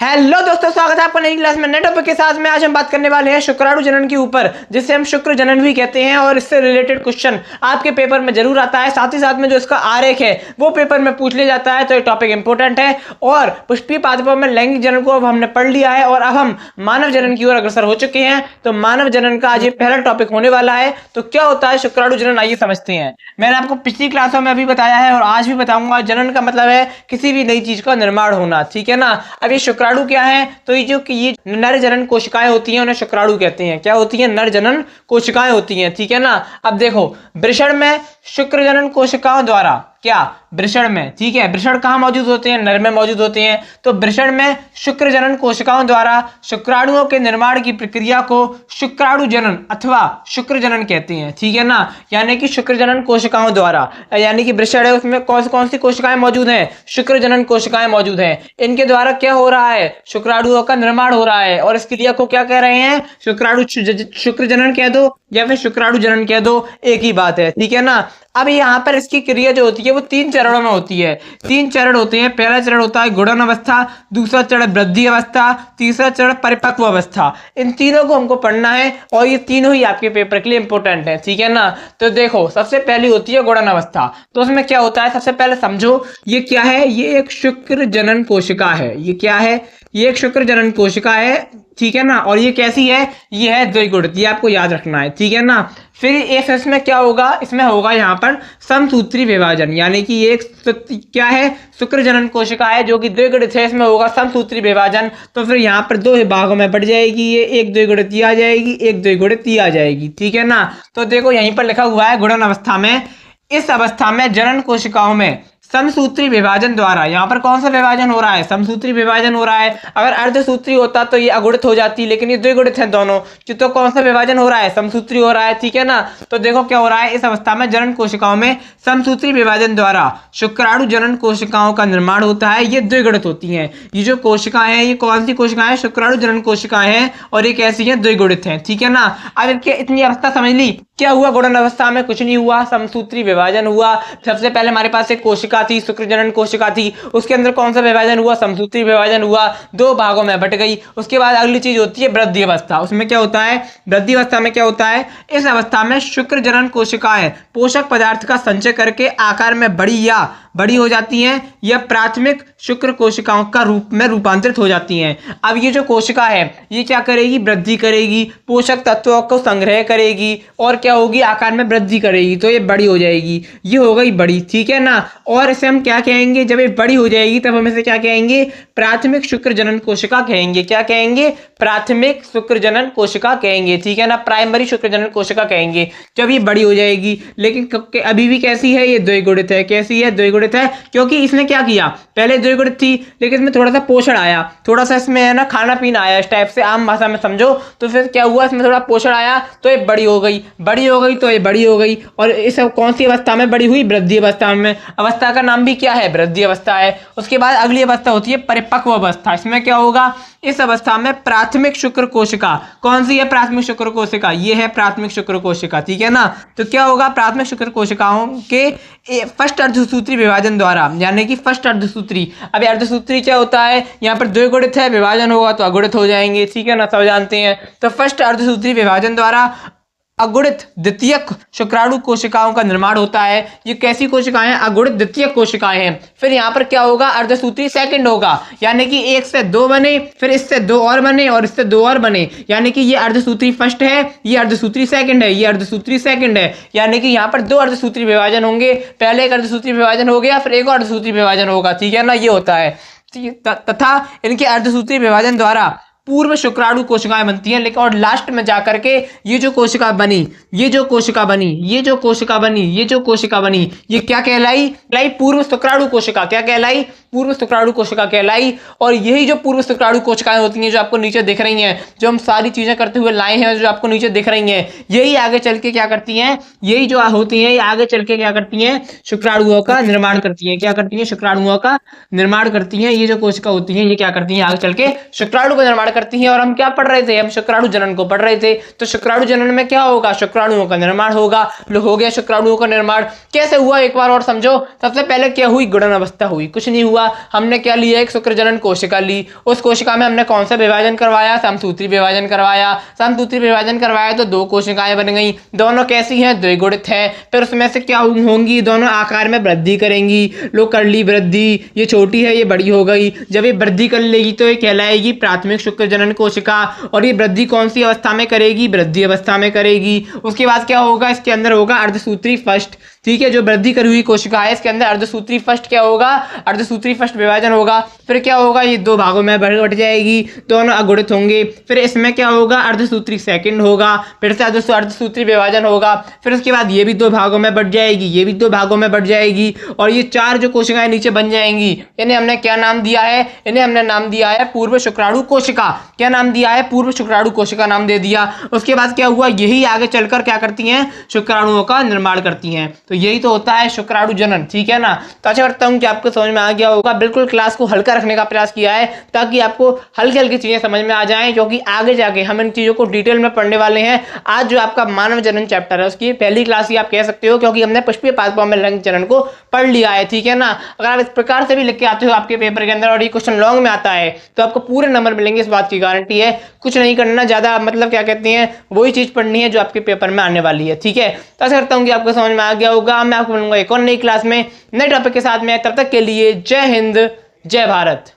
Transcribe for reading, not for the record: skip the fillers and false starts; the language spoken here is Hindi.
हेलो दोस्तों, स्वागत है आपका नई क्लास में। नए टॉपिक के साथ में आज हम बात करने वाले हैं शुक्राणु जनन के ऊपर, जिसे हम शुक्र जनन भी कहते हैं। और इससे रिलेटेड क्वेश्चन आपके पेपर में जरूर आता है। साथ ही साथ में जो इसका आरेख है वो पेपर में पूछ लिया जाता है, तो ये टॉपिक इंपॉर्टेंट है। और पुष्पीय पादपों में लैंगिक जनन को अब हमने पढ़ लिया है और अब हम मानव जनन की ओर अग्रसर हो चुके हैं। तो मानव जनन का आज ये पहला टॉपिक होने वाला है। तो क्या होता है शुक्राणु जनन, आइए समझते हैं। मैंने आपको पिछली क्लासों में अभी बताया है और आज भी बताऊंगा। जनन का मतलब है किसी भी नई चीज का निर्माण होना, ठीक है ना। अब ये शुक्राणु क्या है, तो ये नर जनन कोशिकाएं होती हैं, उन्हें शुक्राणु कहते हैं। क्या होती हैं? नर जनन कोशिकाएं होती हैं, ठीक है ना। अब देखो, वृषण में शुक्र जनन कोशिकाओं द्वारा, क्या वृषण में, ठीक है, वृषण कहाँ मौजूद होते हैं? नर में मौजूद होते हैं। तो वृषण में शुक्र जनन कोशिकाओं द्वारा शुक्राणुओं के निर्माण की प्रक्रिया को शुक्राणु जनन अथवा शुक्र जनन कहते हैं, ठीक है ना। यानी कि शुक्र जनन कोशिकाओं द्वारा, यानी कि वृषण है, उसमें कौन सी कोशिकाएं मौजूद हैं? शुक्र जनन कोशिकाएं मौजूद हैं। इनके द्वारा क्या हो रहा है? शुक्राणुओं का निर्माण हो रहा है। और इस क्रिया को क्या कह रहे हैं? शुक्र जनन कह दो या फिर शुक्राणु जनन कह दो, एक ही बात है, ठीक है ना। अब यहाँ पर इसकी क्रिया जो होती है वो 3 चरणों में होती है। 3 चरण होते हैं। पहला चरण होता है गुणन अवस्था, दूसरा चरण वृद्धि अवस्था, तीसरा चरण परिपक्व अवस्था। इन तीनों को हमको पढ़ना है और ये तीनों ही आपके पेपर के लिए इंपॉर्टेंट है, ठीक है ना। तो देखो, सबसे पहली होती है गुणन अवस्था। तो उसमें क्या होता है, सबसे पहले समझो ये क्या है। ये एक शुक्र जनन कोशिका है। ये क्या है? ये एक शुक्र जनन कोशिका है, ठीक है ना। और ये कैसी है? ये है द्विगुणित, ये आपको याद रखना है, ठीक है ना। फिर इसमें क्या होगा? इसमें होगा यहाँ पर समसूत्री विभाजन, यानी कि ये एक क्या है? शुक्र जनन कोशिका है जो कि द्विगुणित है। इसमें होगा समसूत्री विभाजन। तो फिर यहाँ पर 2 भागों में बढ़ जाएगी। ये एक द्विगुणित आ जाएगी, एक द्विगुणित आ जाएगी, ठीक है ना। तो देखो यहीं पर लिखा हुआ है गुणन अवस्था में। इस अवस्था में जनन कोशिकाओं में समसूत्री विभाजन द्वारा, यहाँ पर कौन सा विभाजन हो रहा है? समसूत्री विभाजन हो रहा है। अगर अर्धसूत्री होता तो ये अगुणित हो जाती, लेकिन ये द्विगुणित है दोनों। तो कौन सा विभाजन हो रहा है? समसूत्री हो रहा है, ठीक है ना। तो देखो क्या हो रहा है, इस अवस्था में जनन कोशिकाओं में समसूत्री विभाजन द्वारा शुक्राणु जनन कोशिकाओं का निर्माण होता है। ये द्विगुणित होती हैं। ये जो कोशिकाएं हैं, ये कौन सी कोशिकाएं? शुक्राणु जनन कोशिकाएं हैं और ये कैसी हैं? द्विगुणित हैं, ठीक है ना। अब इनके इतनी अवस्था समझ ली। क्या हुआ गुणन अवस्था में? कुछ नहीं हुआ, समसूत्री विभाजन हुआ। सबसे पहले हमारे पास एक कोशिका थी, शुक्र जनन कोशिका थी। उसके अंदर कौन सा विभाजन हुआ? समसूत्री विभाजन हुआ, 2 भागों में बट गई। उसके बाद अगली चीज होती है वृद्धि अवस्था। उसमें क्या होता है? वृद्धि अवस्था में क्या होता है? इस अवस्था में शुक्र जनन कोशिकाएं पोषक पदार्थ का संचय करके आकार में बड़ी हो जाती हैं या प्राथमिक शुक्र कोशिकाओं का रूप में रूपांतरित हो जाती हैं। अब ये जो कोशिका है ये क्या करेगी? वृद्धि करेगी, पोषक तत्वों को संग्रह करेगी और क्या होगी? आकार में वृद्धि करेगी। तो ये बड़ी हो जाएगी, ये हो गई बड़ी, ठीक है ना। और इसे हम क्या कहेंगे? जब ये बड़ी हो जाएगी तब हम इसे क्या कहेंगे? प्राथमिक शुक्र जनन कोशिका कहेंगे। क्या कहेंगे? प्राथमिक शुक्र जनन कोशिका कहेंगे, ठीक है ना। प्राइमरी शुक्र जनन कोशिका कहेंगे जब ये बड़ी हो जाएगी। लेकिन अभी भी कैसी है? ये द्विगुणित है। कैसी है? द्विगुणित है, क्योंकि इसने क्या किया? पहले द्विगुणित थी लेकिन इसमें थोड़ा सा पोषण आया, थोड़ा सा इसमें है ना खाना पीना आया, इस टाइप से आम भाषा में समझो। तो फिर क्या हुआ? इसमें थोड़ा पोषण आया तो ये बड़ी हो गई, बड़ी हो गई तो ये बड़ी हो गई। और इस कौन सी अवस्था में बड़ी हुई? वृद्धि अवस्था में। अवस्था का नाम भी क्या है? वृद्धि अवस्था है। उसके बाद अगली अवस्था होती है परिपक्व अवस्था। इसमें क्या होगा? इस अवस्था में प्राथमिक शुक्र कोशिका, कौन सी है प्राथमिक शुक्र कोशिका? ये है प्राथमिक शुक्र कोशिका, ठीक है ना। तो क्या होगा? प्राथमिक शुक्र कोशिकाओं के फर्स्ट अर्धसूत्री विभाजन द्वारा, यानी कि फर्स्ट अर्धसूत्री। अब अर्धसूत्री क्या होता है? यहाँ पर द्विगुणित है, विभाजन होगा तो अगुणित हो जाएंगे, ठीक है ना, सब जानते हैं। तो फर्स्ट अर्धसूत्री विभाजन द्वारा अगुणित द्वितीयक शुक्राणु कोशिकाओं का निर्माण होता है। ये कैसी कोशिकाएं हैं? अगुणित द्वितीयक कोशिकाएं हैं। फिर यहाँ पर क्या होगा? अर्धसूत्री सेकंड होगा, यानी कि 1 से 2 बने, फिर इससे 2 और बने और इससे 2 और बने, यानी कि ये अर्धसूत्री फर्स्ट है, ये अर्धसूत्री सेकंड है, ये अर्धसूत्री सेकंड है। यानी कि यहाँ पर 2 अर्धसूत्री विभाजन होंगे। पहले एक अर्धसूत्री विभाजन हो गया, फिर एक और अर्धसूत्री विभाजन होगा, ठीक है ना। ये होता है। तथा इनके अर्धसूत्री विभाजन द्वारा पूर्व शुक्राणु कोशिकाएं बनती हैं। लेकिन और लास्ट में जाकर के ये जो कोशिका बनी, ये जो कोशिका बनी, ये जो कोशिका बनी, ये जो कोशिका बनी, ये क्या कहलाई? पूर्व शुक्राणु कोशिका। क्या कहलाई? पूर्व शुक्राणु कोशिका कहलाई। और यही जो पूर्व शुक्राणु कोशिकाएं होती हैं जो आपको नीचे दिख रही हैं, जो हम सारी चीजें करते हुए लाए हैं, जो आपको नीचे दिख रही हैं, यही आगे चल के क्या करती हैं? यही जो होती हैं ये आगे चल के क्या करती हैं? शुक्राणुओं का निर्माण करती हैं। क्या करती हैं? शुक्राणुओं का निर्माण करती हैं। ये जो कोशिका होती हैं ये क्या करती हैं? आगे चल के शुक्राणु का निर्माण करती हैं। और हम क्या पढ़ रहे थे, हम शुक्राणु जनन को पढ़ रहे थे। तो शुक्राणु जनन में क्या होगा, शुक्राणुओं का निर्माण होगा। हो गया शुक्राणुओं का निर्माण, कैसे हुआ एक बार और समझो। सबसे पहले क्या हुई, गुणन अवस्था हुई, कुछ नहीं हुआ। हमने क्या लिया, एक शुक्र जनन कोशिका ली, उस कोशिका में हमने कौन सा विभाजन करवाया, समसूत्री विभाजन करवाया। समसूत्री विभाजन करवाया तो दो कोशिकाएं बन गई, दोनों कैसी हैं, द्विगुणित है। फिर उसमें से क्या होंगी, दोनों आकार में वृद्धि करेंगी। लो कर ली वृद्धि, ये छोटी है ये बड़ी हो गई। जब ये वृद्धि कर लेगी तो ये कहलाएगी प्राथमिक शुक्र जनन कोशिका। और ये वृद्धि कौन सी अवस्था में करेगी, वृद्धि अवस्था में करेगी। उसके बाद क्या होगा, इसके अंदर होगा अर्धसूत्री फर्स्ट, ठीक है। जो वृद्धि करी हुई कोशिका है इसके अंदर अर्धसूत्री फर्स्ट क्या होगा, अर्धसूत्री फर्स्ट विभाजन होगा। फिर क्या होगा, ये दो भागों में बट जाएगी, दोनों अगुणित होंगे। फिर इसमें क्या होगा, अर्धसूत्री सेकंड होगा, फिर से अर्धसूत्री विभाजन होगा। फिर उसके बाद ये भी दो भागों में बट जाएगी, ये भी दो भागों में बट जाएगी। और ये चार जो कोशिकाएं नीचे बन जाएंगी, इन्हें हमने क्या नाम दिया है, इन्हें हमने नाम दिया है पूर्व शुक्राणु कोशिका। क्या नाम दिया है, पूर्व शुक्राणु कोशिका नाम दे दिया। उसके बाद क्या हुआ, यही आगे चलकर क्या करती हैं, शुक्राणुओं का निर्माण करती हैं। तो यही तो होता है शुक्राणु जनन, ठीक है ना। तो आशा करता हूं कि आपको समझ में आ गया होगा। बिल्कुल क्लास को हल्का रखने का प्रयास किया है ताकि आपको हल्की हल्की चीजें समझ में आ जाएं, क्योंकि आगे जाके हम इन चीजों को डिटेल में पढ़ने वाले हैं। आज जो आपका मानव जनन चैप्टर है उसकी पहली क्लास ही आप कह सकते हो, क्योंकि हमने पुष्पीय पादपों में लिंग जनन को पढ़ लिया है, ठीक है ना। अगर आप इस प्रकार से भी लिख के आते हो आपके पेपर के अंदर और ये क्वेश्चन लॉन्ग में आता है तो आपको पूरे नंबर मिलेंगे, इस बात की गारंटी है। कुछ नहीं करना ज्यादा, मतलब क्या कहते हैं, वही चीज पढ़नी है जो आपके पेपर में आने वाली है, ठीक है। तो आशा करता हूं कि आपको समझ में आ गया होगा। मैं आपको मिलूंगा एक और नई क्लास में नए टॉपिक के साथ में। तब तक के लिए जय हिंद, जय भारत।